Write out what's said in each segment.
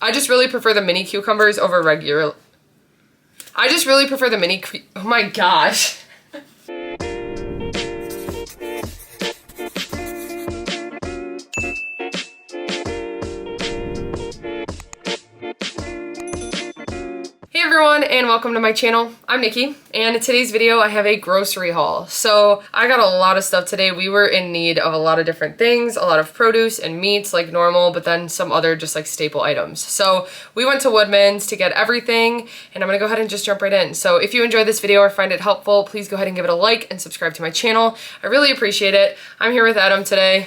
I just really prefer the mini cucumbers over regular. Oh my gosh. Hey everyone, and welcome to my channel. I'm Nikki, and in today's video I have a grocery haul. So I got a lot of stuff today. We were in need of a lot of different things, a lot of produce and meats like normal, but then some other just like staple items. So we went to Woodmans to get everything, and I'm gonna go ahead and just jump right in. So if you enjoyed this video or find it helpful, please go ahead and give it a like and subscribe to my channel. I really appreciate it. I'm here with Adam today.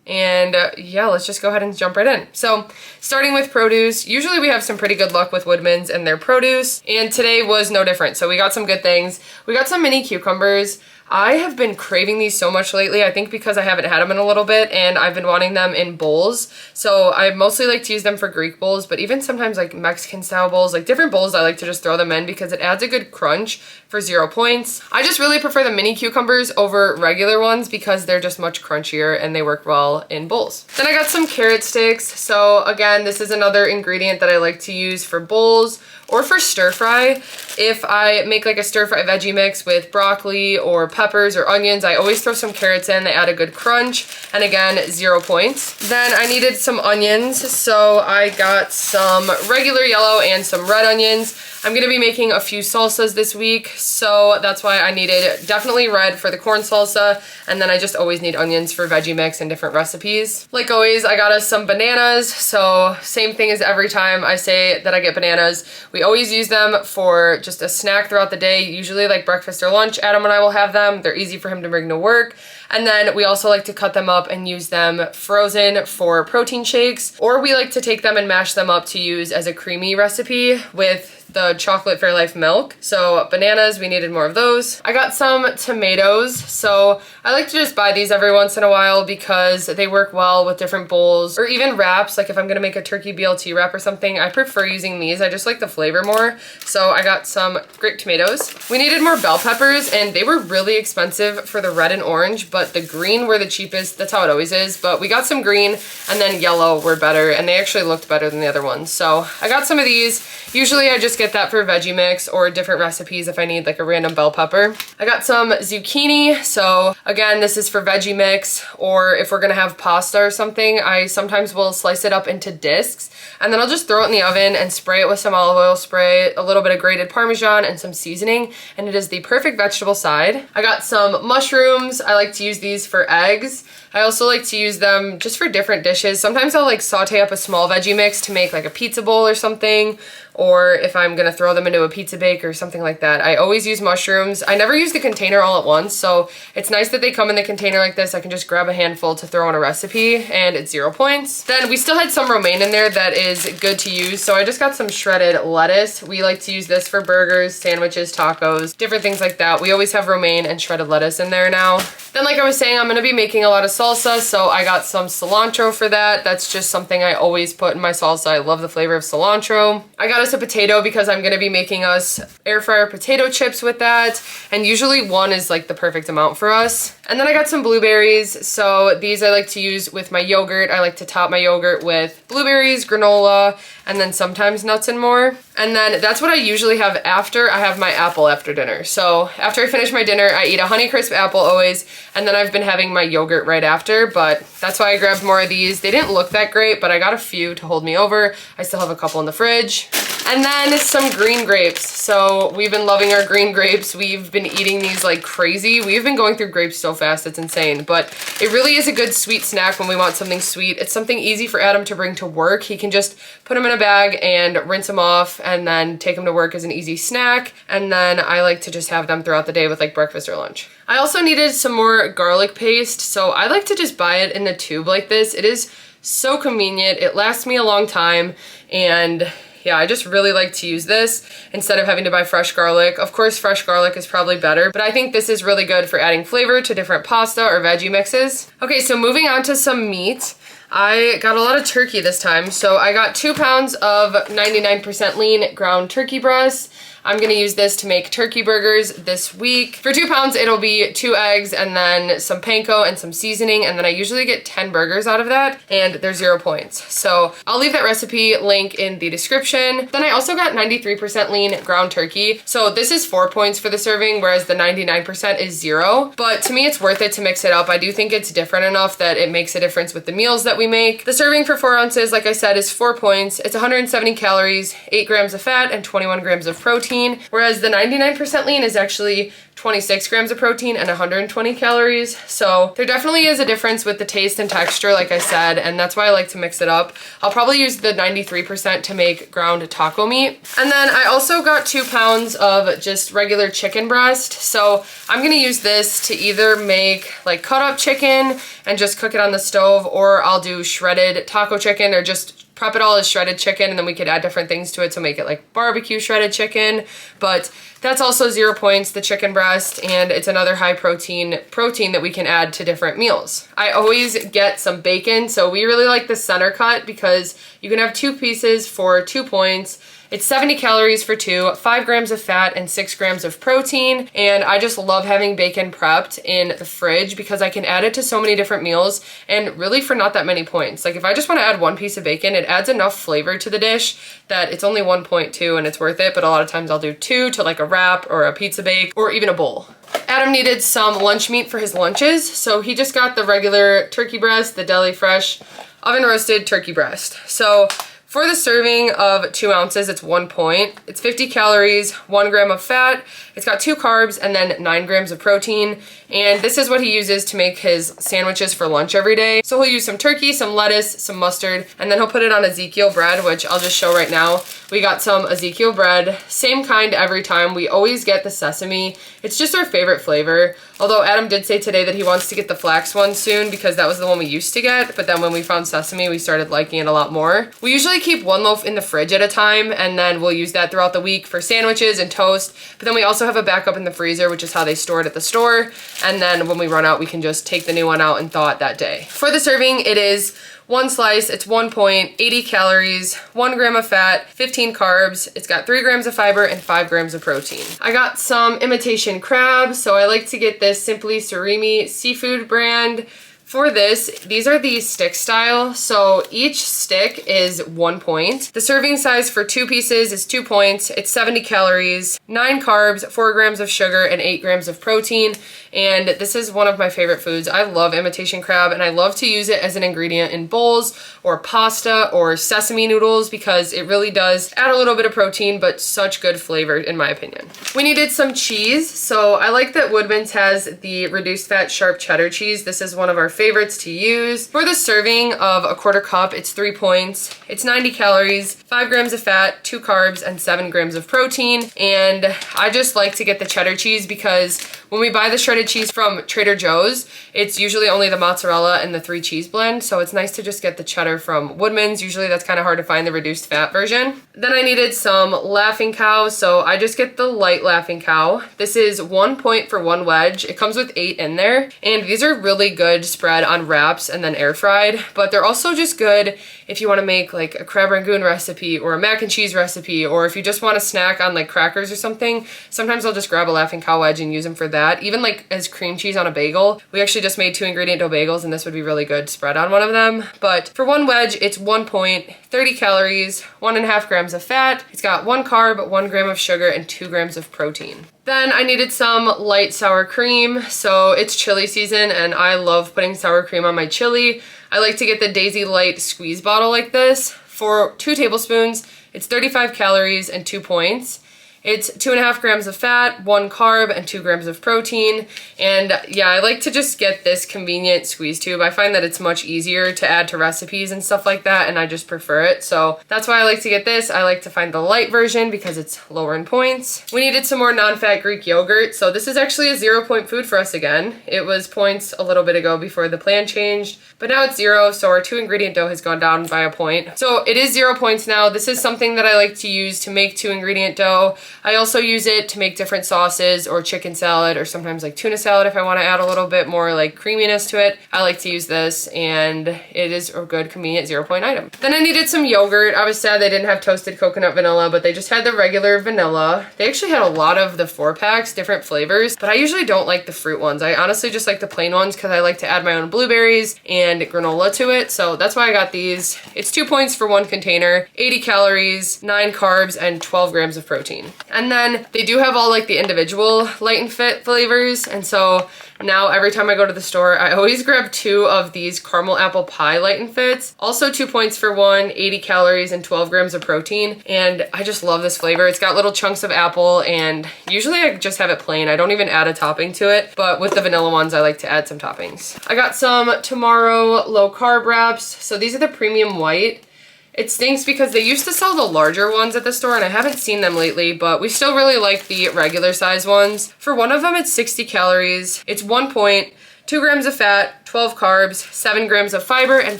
And yeah, let's just go ahead and jump right in. So starting with produce, usually we have some pretty good luck with Woodmans and their produce, and today was no different. So we got some good things. We got some mini cucumbers. I have been craving these so much lately, I think because I haven't had them in a little bit, and I've been wanting them in bowls. So I mostly like to use them for Greek bowls, but even sometimes like Mexican style bowls, like different bowls, I like to just throw them in because it adds a good crunch for 0 points. I just really prefer the mini cucumbers over regular ones because they're just much crunchier and they work well in bowls. Then I got some carrot sticks. So again, this is another ingredient that I like to use for bowls or for stir fry. If I make like a stir fry veggie mix with broccoli or peppers or onions, I always throw some carrots in. They add a good crunch, and again, 0 points. Then I needed some onions, so I got some regular yellow and some red onions. I'm gonna be making a few salsas this week, so that's why I needed definitely red for the corn salsa, and then I just always need onions for veggie mix and different recipes. Like always, I got us some bananas, so same thing as every time I say that I get bananas. We always use them for just a snack throughout the day, usually like breakfast or lunch. Adam and I will have them. They're easy for him to bring to work. And then we also like to cut them up and use them frozen for protein shakes, or we like to take them and mash them up to use as a creamy recipe with the chocolate Fairlife milk. So bananas, we needed more of those. I got some tomatoes. So I like to just buy these every once in a while because they work well with different bowls or even wraps. Like if I'm gonna make a turkey BLT wrap or something, I prefer using these. I just like the flavor more. So I got some grape tomatoes. We needed more bell peppers, and they were really expensive for the red and orange, but the green were the cheapest. That's how it always is. But we got some green, and then yellow were better, and they actually looked better than the other ones. So I got some of these. Usually I just get that for veggie mix or different recipes if I need like a random bell pepper. I got some zucchini. So again, this is for veggie mix, or if we're gonna have pasta or something, I sometimes will slice it up into discs, and then I'll just throw it in the oven and spray it with some olive oil spray, a little bit of grated Parmesan, and some seasoning, and it is the perfect vegetable side. I got some mushrooms. I like to use these for eggs. I also like to use them just for different dishes. Sometimes I'll like saute up a small veggie mix to make like a pizza bowl or something, or if I'm gonna throw them into a pizza bake or something like that. I always use mushrooms. I never use the container all at once, so it's nice that they come in the container like this. I can just grab a handful to throw in a recipe, and it's 0 points. Then we still had some romaine in there that is good to use, so I just got some shredded lettuce. We like to use this for burgers, sandwiches, tacos, different things like that. We always have romaine and shredded lettuce in there now. Then like I was saying, I'm gonna be making a lot of salsa, so I got some cilantro for that. That's just something I always put in my salsa. I love the flavor of cilantro. I got us a potato because I'm gonna be making us air fryer potato chips with that, and usually one is like the perfect amount for us. And then I got some blueberries. So these I like to use with my yogurt. I like to top my yogurt with blueberries, granola, and then sometimes nuts and more. And then that's what I usually have after I have my apple after dinner. So after I finish my dinner, I eat a Honeycrisp apple always, and then I've been having my yogurt right after, but that's why I grabbed more of these. They didn't look that great, but I got a few to hold me over. I still have a couple in the fridge. And then some green grapes. So we've been loving our green grapes. We've been eating these like crazy. We've been going through grapes so fast, it's insane. But it really is a good sweet snack when we want something sweet. It's something easy for Adam to bring to work. He can just put them in a bag and rinse them off and then take them to work as an easy snack. And then I like to just have them throughout the day with like breakfast or lunch. I also needed some more garlic paste. So I like to just buy it in the tube like this. It is so convenient. It lasts me a long time, and yeah, I just really like to use this instead of having to buy fresh garlic. Of course, fresh garlic is probably better, but I think this is really good for adding flavor to different pasta or veggie mixes. Okay, so moving on to some meat. I got a lot of turkey this time. So I got 2 pounds of 99% lean ground turkey breast. I'm gonna use this to make turkey burgers this week. For 2 pounds, it'll be 2 eggs and then some panko and some seasoning, and then I usually get 10 burgers out of that, and they're 0 points. So I'll leave that recipe link in the description. Then I also got 93% lean ground turkey. So this is 4 points for the serving, whereas the 99% is 0. But to me, it's worth it to mix it up. I do think it's different enough that it makes a difference with the meals that we make. The serving for 4 ounces, like I said, is 4 points. It's 170 calories, 8 grams of fat, and 21 grams of protein, whereas the 99% lean is actually 26 grams of protein and 120 calories. So there definitely is a difference with the taste and texture, like I said, and that's why I like to mix it up. I'll probably use the 93% to make ground taco meat. And then I also got 2 pounds of just regular chicken breast. So I'm gonna use this to either make like cut up chicken and just cook it on the stove, or I'll do shredded taco chicken, or just prep it all as shredded chicken, and then we could add different things to it, so make it like barbecue shredded chicken. But that's also 0 points, the chicken breast, and it's another high protein that we can add to different meals. I always get some bacon, so we really like the center cut because you can have 2 pieces for 2 points. It's 70 calories for 2, 5 grams of fat, and 6 grams of protein. And I just love having bacon prepped in the fridge because I can add it to so many different meals, and really for not that many points. Like if I just want to add 1 piece of bacon, it adds enough flavor to the dish that it's only 1 point too, and it's worth it. But a lot of times I'll do 2 to like a wrap or a pizza bake or even a bowl. Adam needed some lunch meat for his lunches, so he just got the regular turkey breast, the deli fresh oven roasted turkey breast. So for the serving of 2 ounces, it's 1 point. It's 50 calories, 1 gram of fat. It's got 2 carbs and then 9 grams of protein. And this is what he uses to make his sandwiches for lunch every day. So he'll use some turkey, some lettuce, some mustard, and then he'll put it on Ezekiel bread, which I'll just show right now. We got some Ezekiel bread, same kind every time. We always get the sesame. It's just our favorite flavor. Although Adam did say today that he wants to get the flax one soon because that was the one we used to get. But then when we found sesame, we started liking it a lot more. We usually keep 1 loaf in the fridge at a time, and then we'll use that throughout the week for sandwiches and toast. But then we also have a backup in the freezer, which is how they store it at the store. And then when we run out, we can just take the new one out and thaw it that day. For the serving, it is 1 slice, it's 1 point, 80 calories, 1 gram of fat, 15 carbs. It's got 3 grams of fiber and 5 grams of protein. I got some imitation crab, so I like to get this Simply Surimi seafood brand. For this, these are the stick style, so each stick is 1 point. The serving size for 2 pieces is 2 points. It's 70 calories, 9 carbs, 4 grams of sugar, and 8 grams of protein. And this is one of my favorite foods. I love imitation crab, and I love to use it as an ingredient in bowls or pasta or sesame noodles because it really does add a little bit of protein, but such good flavor in my opinion. We needed some cheese, so I like that Woodmans has the reduced fat sharp cheddar cheese. This is one of our favorites to use. For the serving of a 1/4 cup, it's 3 points. It's 90 calories, 5 grams of fat, 2 carbs, and 7 grams of protein. And I just like to get the cheddar cheese because when we buy the shredded cheese from Trader Joe's, it's usually only the mozzarella and the 3 cheese blend. So it's nice to just get the cheddar from Woodmans. Usually that's kind of hard to find the reduced fat version. Then I needed some Laughing Cow, so I just get the light Laughing Cow. This is 1 point for 1 wedge. It comes with 8 in there, and these are really good spread on wraps and then air fried, but they're also just good if you want to make like a crab rangoon recipe or a mac and cheese recipe, or if you just want to snack on like crackers or something. Sometimes I'll just grab a Laughing Cow wedge and use them for that. Even like as cream cheese on a bagel. We actually just made 2 ingredient dough bagels, and this would be really good spread on one of them. But for 1 wedge, it's 1 point, 30 calories, 1.5 grams of fat. It's got 1 carb, 1 gram of sugar, and 2 grams of protein. Then I needed some light sour cream. So it's chili season, and I love putting sour cream on my chili. I like to get the Daisy Light squeeze bottle like this. For 2 tablespoons, it's 35 calories and 2 points. It's 2.5 grams of fat, 1 carb, and 2 grams of protein. And yeah, I like to just get this convenient squeeze tube. I find that it's much easier to add to recipes and stuff like that, and I just prefer it. So that's why I like to get this. I like to find the light version because it's lower in points. We needed some more non-fat Greek yogurt. So this is actually a 0 point food for us again. It was points a little bit ago before the plan changed, but now it's 0. So our 2 ingredient dough has gone down by a point. So it is 0 points now. This is something that I like to use to make 2 ingredient dough. I also use it to make different sauces or chicken salad or sometimes like tuna salad if I want to add a little bit more like creaminess to it. I like to use this, and it is a good convenient 0-point item. Then I needed some yogurt. I was sad they didn't have toasted coconut vanilla, but they just had the regular vanilla. They actually had a lot of the 4-packs, different flavors, but I usually don't like the fruit ones. I honestly just like the plain ones because I like to add my own blueberries and granola to it. So that's why I got these. It's 2 points for one container, 80 calories, 9 carbs, and 12 grams of protein. And then they do have all like the individual Light and Fit flavors. And so now every time I go to the store, I always grab 2 of these caramel apple pie Light and Fits. Also 2 points for one, 80 calories and 12 grams of protein. And I just love this flavor. It's got little chunks of apple, and usually I just have it plain. I don't even add a topping to it, but with the vanilla ones, I like to add some toppings. I got some Tomorrow low carb wraps. So these are the premium white. It stinks because they used to sell the larger ones at the store and I haven't seen them lately, but we still really like the regular size ones. For one of them, it's 60 calories. It's 1 point, 2 grams of fat, 12 carbs, 7 grams of fiber, and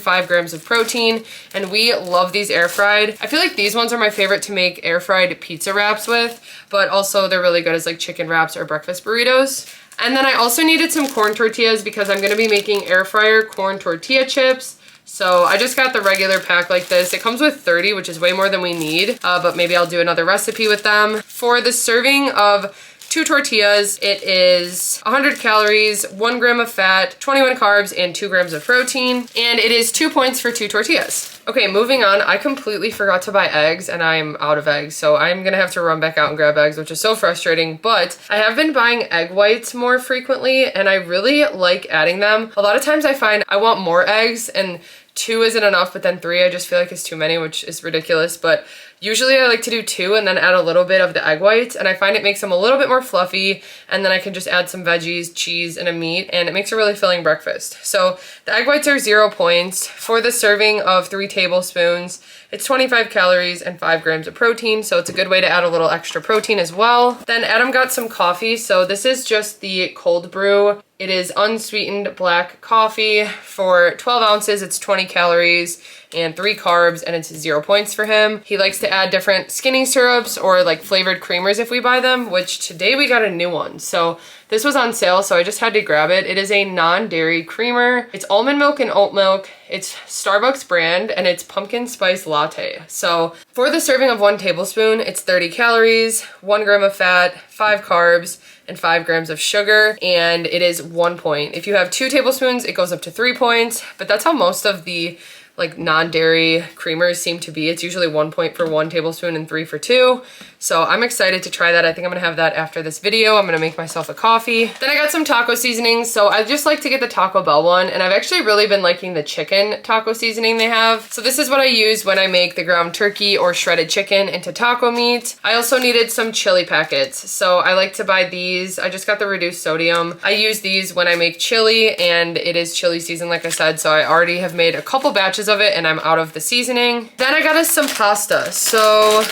5 grams of protein. And we love these air fried. I feel like these ones are my favorite to make air fried pizza wraps with, but also they're really good as like chicken wraps or breakfast burritos. And then I also needed some corn tortillas because I'm gonna be making air fryer corn tortilla chips. So I just got the regular pack like this. It comes with 30, which is way more than we need, but maybe I'll do another recipe with them. For the serving of 2 tortillas, it is 100 calories, 1 gram of fat, 21 carbs, and 2 grams of protein. And it is 2 points for 2 tortillas. Okay, moving on. I completely forgot to buy eggs and I'm out of eggs. So I'm gonna have to run back out and grab eggs, which is so frustrating. But I have been buying egg whites more frequently and I really like adding them. A lot of times I find I want more eggs and 2 isn't enough, but then 3 I just feel like is too many, which is ridiculous. But usually I like to do 2 and then add a little bit of the egg whites, and I find it makes them a little bit more fluffy, and then I can just add some veggies, cheese, and a meat, and it makes a really filling breakfast. So the egg whites are 0 points. For the serving of 3 tablespoons, it's 25 calories and 5 grams of protein, so it's a good way to add a little extra protein as well. Then Adam got some coffee, so this is just the cold brew. It is unsweetened black coffee. For 12 ounces, it's 20 calories and 3 carbs, and it's 0 points for him. He likes to add different skinny syrups or like flavored creamers if we buy them, which today we got a new one. So this was on sale, so I just had to grab it. It is a non-dairy creamer. It's almond milk and oat milk. It's Starbucks brand, and it's pumpkin spice latte. So for the serving of 1 tablespoon, it's 30 calories, 1 gram of fat, 5 carbs, and 5 grams of sugar, and it is 1 point. If you have 2 tablespoons, it goes up to 3 points, but that's how most of the like non-dairy creamers seem to be. It's usually 1 point for 1 tablespoon and 3 for 2. So I'm excited to try that. I think I'm gonna have that after this video. I'm gonna make myself a coffee. Then I got some taco seasonings. So I just like to get the Taco Bell one, and I've actually really been liking the chicken taco seasoning they have. So this is what I use when I make the ground turkey or shredded chicken into taco meat. I also needed some chili packets. So I like to buy these. I just got the reduced sodium. I use these when I make chili, and it is chili season, like I said. So I already have made a couple batches of it and I'm out of the seasoning. Then I got us some pasta. So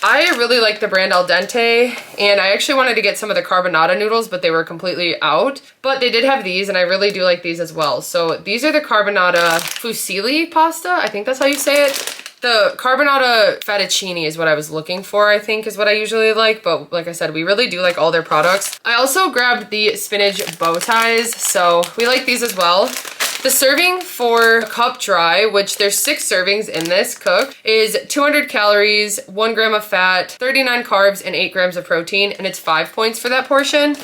I really like the brand Al Dente, and I actually wanted to get some of the carbonara noodles, but they were completely out. But they did have these, and I really do like these as well. So these are the carbonara fusilli pasta. I think that's how you say it. The carbonara fettuccine is what I was looking for, I think is what I usually like. But like I said, we really do like all their products. I also grabbed the spinach bow ties, so we like these as well. The serving for cup dry, which there's 6 servings in this cook, is 200 calories, 1 gram of fat, 39 carbs, and 8 grams of protein, and it's 5 points for that portion.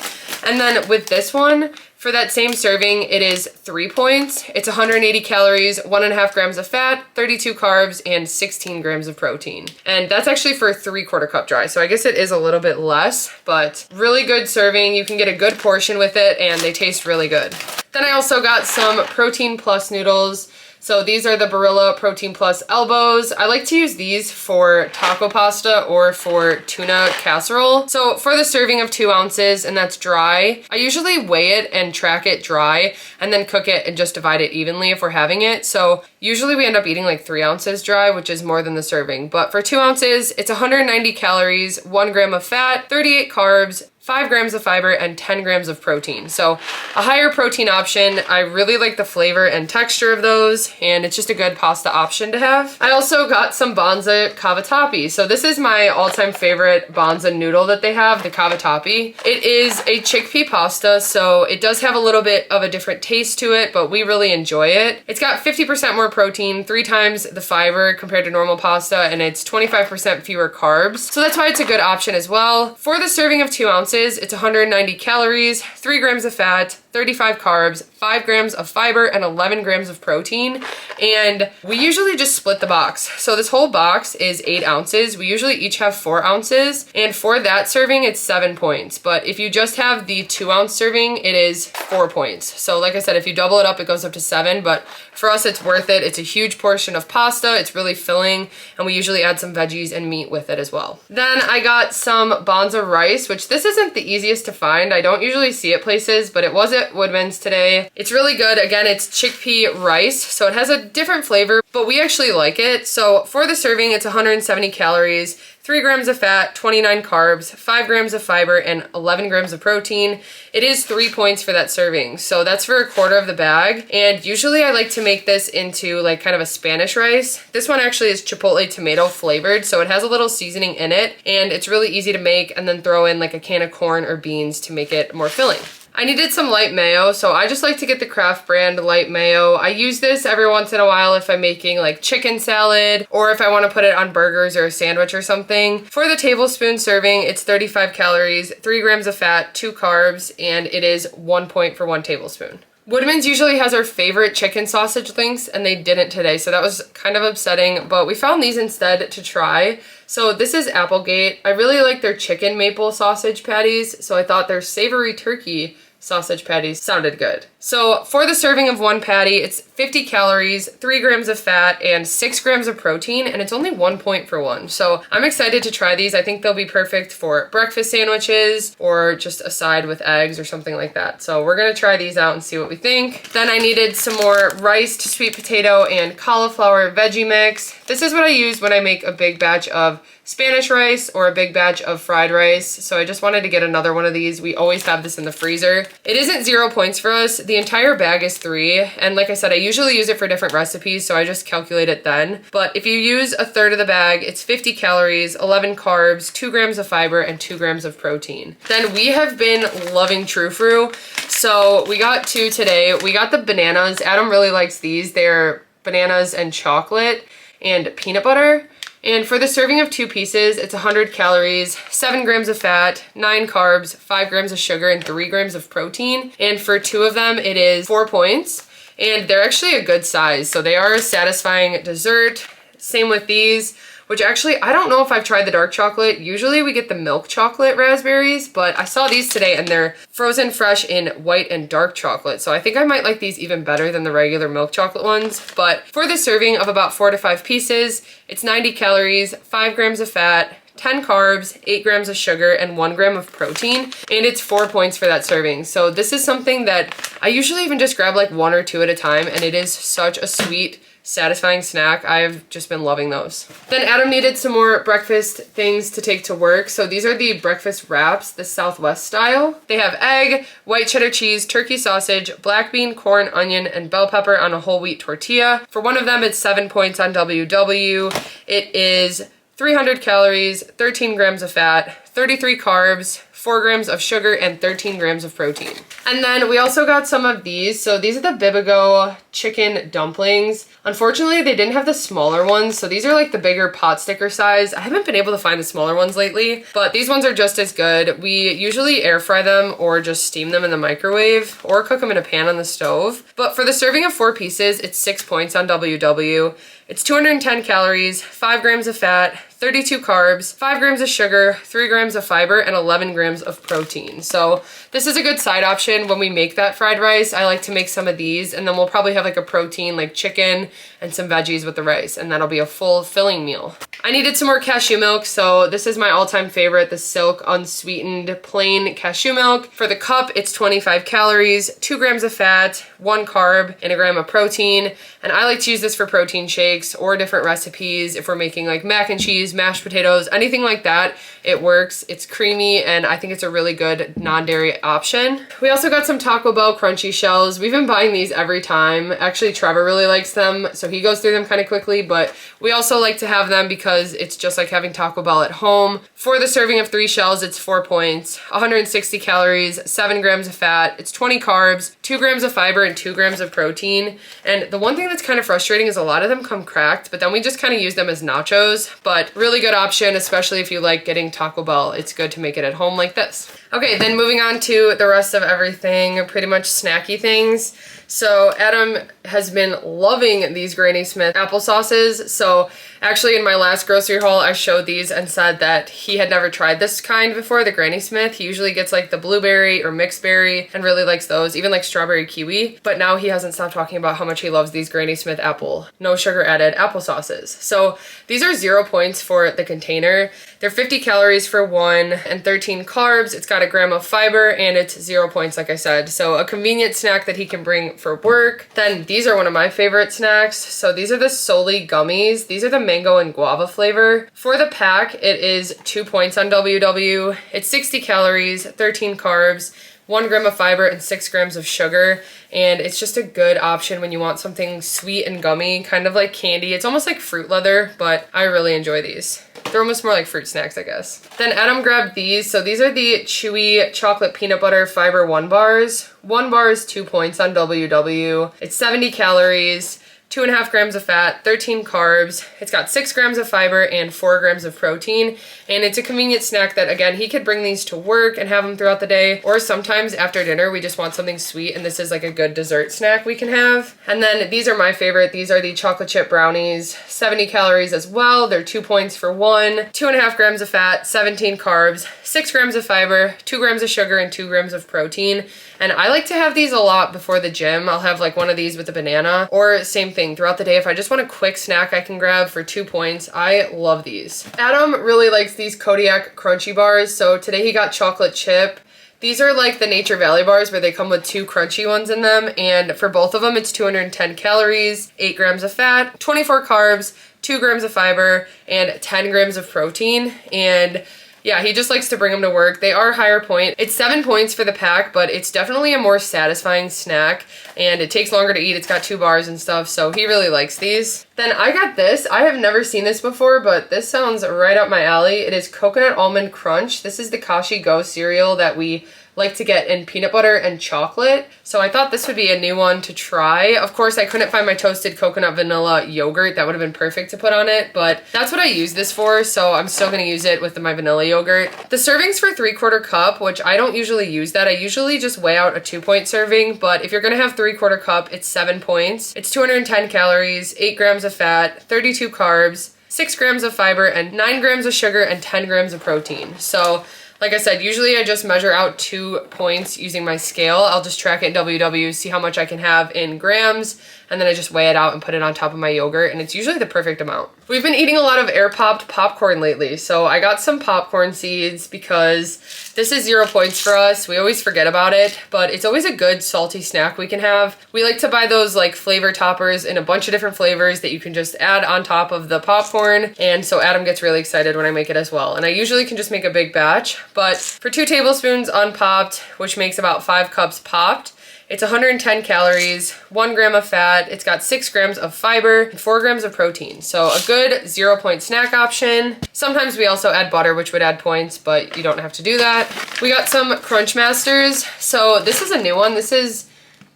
And then with this one, for that same serving, it is 3 points. It's 180 calories, 1.5 grams of fat, 32 carbs, and 16 grams of protein. And that's actually for a 3/4 cup dry. So I guess it is a little bit less, but really good serving. You can get a good portion with it, and they taste really good. Then I also got some Protein Plus noodles. So these are the Barilla Protein Plus elbows. I like to use these for taco pasta or for tuna casserole. So for the serving of 2 ounces, and that's dry, I usually weigh it and track it dry and then cook it and just divide it evenly if we're having it. So usually we end up eating like 3 ounces dry, which is more than the serving. But for 2 ounces, it's 190 calories, 1 gram of fat, 38 carbs, 5 grams of fiber, and 10 grams of protein. So a higher protein option. I really like the flavor and texture of those, and it's just a good pasta option to have. I also got some Banza cavatappi. So this is my all-time favorite Banza noodle that they have, the cavatappi. It is a chickpea pasta, so it does have a little bit of a different taste to it, but we really enjoy it. It's got 50% more protein, 3 times the fiber compared to normal pasta, and it's 25% fewer carbs. So that's why it's a good option as well. For the serving of 2 ounces, it's 190 calories, 3 grams of fat, 35 carbs, 5 grams of fiber, and 11 grams of protein. And we usually just split the box. So this whole box is 8 ounces. We usually each have 4 ounces. And for that serving, it's 7 points. But if you just have the 2 ounce serving, it is 4 points. So like I said, if you double it up, it goes up to 7. But for us, it's worth it. It's a huge portion of pasta. It's really filling. And we usually add some veggies and meat with it as well. Then I got some Banza rice, which this isn't the easiest to find. I don't usually see it places, but it was at Woodmans today. It's really good. Again, it's chickpea rice, so it has a different flavor, but we actually like it. So for the serving, it's 170 calories, 3 grams of fat, 29 carbs, 5 grams of fiber, and 11 grams of protein. It is 3 points for that serving. So that's for a quarter of the bag. And usually I like to make this into like kind of a Spanish rice. This one actually is chipotle tomato flavored, so it has a little seasoning in it, and it's really easy to make, and then throw in like a can of corn or beans to make it more filling. I needed some light mayo, so I just like to get the Kraft brand light mayo. I use this every once in a while if I'm making like chicken salad, or if I want to put it on burgers or a sandwich or something. For the tablespoon serving, it's 35 calories, 3 grams of fat, 2 carbs, and it is 1 point for 1 tablespoon. Woodmans usually has our favorite chicken sausage links, and they didn't today, so that was kind of upsetting, but we found these instead to try. So this is Applegate. I really like their chicken maple sausage patties, so I thought their savory turkey sausage patties sounded good. So for the serving of 1 patty, it's 50 calories, 3 grams of fat, and 6 grams of protein, and it's only 1 point for 1. So I'm excited to try these. I think they'll be perfect for breakfast sandwiches or just a side with eggs or something like that. So we're gonna try these out and see what we think. Then I needed some more riced sweet potato and cauliflower veggie mix. This is what I use when I make a big batch of Spanish rice or a big batch of fried rice. So I just wanted to get another one of these. We always have this in the freezer. It isn't 0 points for us. The entire bag is 3. And like I said, I usually use it for different recipes, so I just calculate it then. But if you use a third of the bag, it's 50 calories, 11 carbs, 2 grams of fiber, and 2 grams of protein. Then we have been loving True Fruit. So we got 2 today. We got the bananas. Adam really likes these. They're bananas and chocolate and peanut butter. And for the serving of 2 pieces, it's 100 calories, 7 grams of fat, 9 carbs, 5 grams of sugar, and 3 grams of protein. And for 2 of them, it is 4 points. And they're actually a good size, so they are a satisfying dessert. Same with these, which actually, I don't know if I've tried the dark chocolate. Usually we get the milk chocolate raspberries, but I saw these today and they're frozen fresh in white and dark chocolate. So I think I might like these even better than the regular milk chocolate ones. But for the serving of about 4 to 5 pieces, it's 90 calories, 5 grams of fat, 10 carbs, 8 grams of sugar, and 1 gram of protein, and it's 4 points for that serving. So this is something that I usually even just grab like 1 or 2 at a time, and it is such a sweet, satisfying snack. I've just been loving those. Then Adam needed some more breakfast things to take to work. So these are the breakfast wraps, the Southwest style. They have egg, white cheddar cheese, turkey sausage, black bean, corn, onion, and bell pepper on a whole wheat tortilla. For one of them, it's 7 points on WW. It is 300 calories, 13 grams of fat, 33 carbs, 4 grams of sugar, and 13 grams of protein. And then we also got some of these. So these are the Bibigo chicken dumplings. Unfortunately, they didn't have the smaller ones. So these are like the bigger pot sticker size. I haven't been able to find the smaller ones lately, but these ones are just as good. We usually air fry them or just steam them in the microwave or cook them in a pan on the stove. But for the serving of 4 pieces, it's 6 points on WW. It's 210 calories, 5 grams of fat, 32 carbs, 5 grams of sugar, 3 grams of fiber, and 11 grams of protein. So this is a good side option when we make that fried rice. I like to make some of these, and then we'll probably have like a protein like chicken and some veggies with the rice, and that'll be a full filling meal. I needed some more cashew milk, so this is my all-time favorite, the Silk unsweetened plain cashew milk. For the cup, it's 25 calories, 2 grams of fat, 1 carb, and 1 gram of protein. And I like to use this for protein shakes or different recipes if we're making like mac and cheese, cheese, mashed potatoes, anything like that. It works. It's creamy, and I think it's a really good non-dairy option. We also got some Taco Bell crunchy shells. We've been buying these every time. Actually, Trevor really likes them, so he goes through them kind of quickly, but we also like to have them because it's just like having Taco Bell at home. For the serving of 3 shells, it's 4 points, 160 calories, 7 grams of fat, it's 20 carbs, 2 grams of fiber, and 2 grams of protein. And the one thing that's kind of frustrating is a lot of them come cracked, but then we just kind of use them as nachos. But really good option, especially if you like getting Taco Bell. It's good to make it at home like this. Okay, then moving on to the rest of everything, pretty much snacky things. So Adam has been loving these Granny Smith applesauces. So actually in my last grocery haul, I showed these and said that he had never tried this kind before, the Granny Smith. He usually gets like the blueberry or mixed berry and really likes those, even like strawberry kiwi. But now he hasn't stopped talking about how much he loves these Granny Smith apple, no sugar added applesauces. So these are 0 points for the container. They're 50 calories for one and 13 carbs. It's got a gram of fiber and it's 0 points, like I said. So a convenient snack that he can bring for work. Then these are one of my favorite snacks. So these are the Soli gummies. These are the mango and guava flavor. For the pack, it is 2 points on WW. It's 60 calories, 13 carbs, 1 gram of fiber, and 6 grams of sugar. And it's just a good option when you want something sweet and gummy, kind of like candy. It's almost like fruit leather, but I really enjoy these. They're almost more like fruit snacks, I guess. Then Adam grabbed these. So these are the chewy chocolate peanut butter fiber 1 bars. 1 bar is 2 points on WW. It's 70 calories, 2.5 grams of fat, 13 carbs. It's got 6 grams of fiber and 4 grams of protein. And it's a convenient snack that, again, he could bring these to work and have them throughout the day. Or sometimes after dinner, we just want something sweet, and this is like a good dessert snack we can have. And then these are my favorite. These are the chocolate chip brownies, 70 calories as well. They're 2 points for one, 2.5 grams of fat, 17 carbs, 6 grams of fiber, 2 grams of sugar, and 2 grams of protein. And I like to have these a lot before the gym. I'll have like one of these with a banana, or same thing throughout the day. If I just want a quick snack I can grab for 2 points, I love these. Adam really likes these Kodiak crunchy bars. So today he got chocolate chip. These are like the Nature Valley bars where they come with 2 crunchy ones in them. And for both of them, it's 210 calories, 8 grams of fat, 24 carbs, 2 grams of fiber, and 10 grams of protein. And yeah, he just likes to bring them to work. They are higher point. It's 7 points for the pack, but it's definitely a more satisfying snack, and it takes longer to eat. It's got 2 bars and stuff, so he really likes these. Then I got this. I have never seen this before, but this sounds right up my alley. It is Coconut Almond Crunch. This is the Kashi Go cereal that we like to get in peanut butter and chocolate. So I thought this would be a new one to try. Of course, I couldn't find my toasted coconut vanilla yogurt. That would have been perfect to put on it, but that's what I use this for, so I'm still gonna use it with my vanilla yogurt. The serving's for 3/4 cup, which I don't usually use that. I usually just weigh out a 2-point serving, but if you're gonna have 3/4 cup, it's 7 points. It's 210 calories, 8 grams of fat, 32 carbs, 6 grams of fiber, and 9 grams of sugar, and 10 grams of protein. So like I said, usually I just measure out 2 points using my scale. I'll just track it in WW, see how much I can have in grams, and then I just weigh it out and put it on top of my yogurt, and it's usually the perfect amount. We've been eating a lot of air-popped popcorn lately, so I got some popcorn seeds because this is 0 points for us. We always forget about it, but it's always a good salty snack we can have. We like to buy those like flavor toppers in a bunch of different flavors that you can just add on top of the popcorn, and so Adam gets really excited when I make it as well. And I usually can just make a big batch, but for 2 tablespoons unpopped, which makes about 5 cups popped, it's 110 calories, 1 gram of fat, it's got 6 grams of fiber, and 4 grams of protein. So a good 0 point snack option. Sometimes we also add butter, which would add points, but you don't have to do that. We got some Crunch Masters. So this is a new one. This is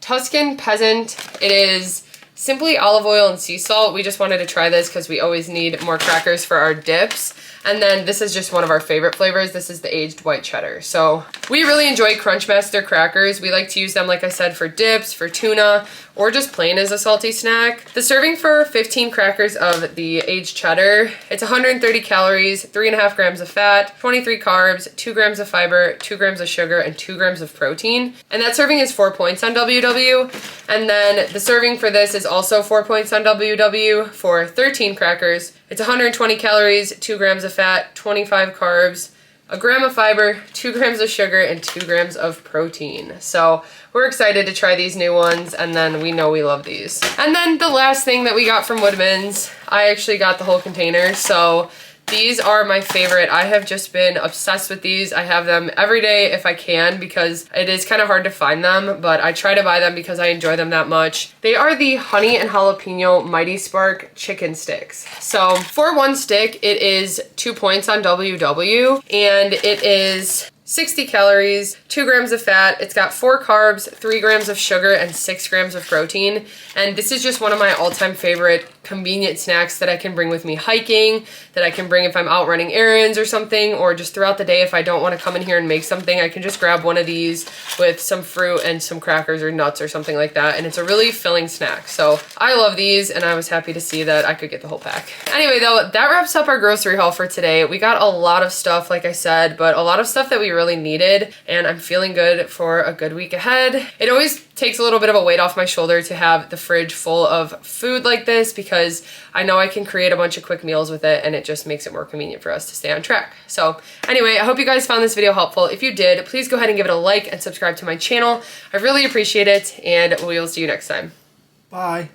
Tuscan Peasant. It is simply olive oil and sea salt. We just wanted to try this because we always need more crackers for our dips. And then this is just one of our favorite flavors. This is the aged white cheddar. So we really enjoy Crunchmaster crackers. We like to use them, like I said, for dips, for tuna, or just plain as a salty snack. The serving for 15 crackers of the aged cheddar, it's 130 calories, 3.5 grams of fat, 23 carbs, 2 grams of fiber, 2 grams of sugar, and 2 grams of protein. And that serving is 4 points on WW. And then the serving for this is also 4 points on WW for 13 crackers. It's 120 calories, 2 grams of fat, 25 carbs, a gram of fiber, 2 grams of sugar, and 2 grams of protein. So we're excited to try these new ones, and then we know we love these. And then the last thing that we got from Woodmans, I actually got the whole container. So These are my favorite. I have just been obsessed with these. I have them every day if I can because it is kind of hard to find them, but I try to buy them because I enjoy them that much. They are the honey and jalapeno Mighty Spark chicken sticks. So for one stick, it is 2 points on WW, and it is 60 calories, 2 grams of fat. It's got 4 carbs, 3 grams of sugar, and 6 grams of protein. And this is just one of my all-time favorite convenient snacks that I can bring with me hiking, that I can bring if I'm out running errands or something, or just throughout the day if I don't want to come in here and make something, I can just grab one of these with some fruit and some crackers or nuts or something like that. And it's a really filling snack. So I love these, and I was happy to see that I could get the whole pack. Anyway, though, that wraps up our grocery haul for today. We got a lot of stuff, like I said, but a lot of stuff that we really needed, and I'm feeling good for a good week ahead. It always takes a little bit of a weight off my shoulder to have the fridge full of food like this because I know I can create a bunch of quick meals with it, and it just makes it more convenient for us to stay on track. So anyway, I hope you guys found this video helpful. If you did, please go ahead and give it a like and subscribe to my channel. I really appreciate it, and we will see you next time. Bye.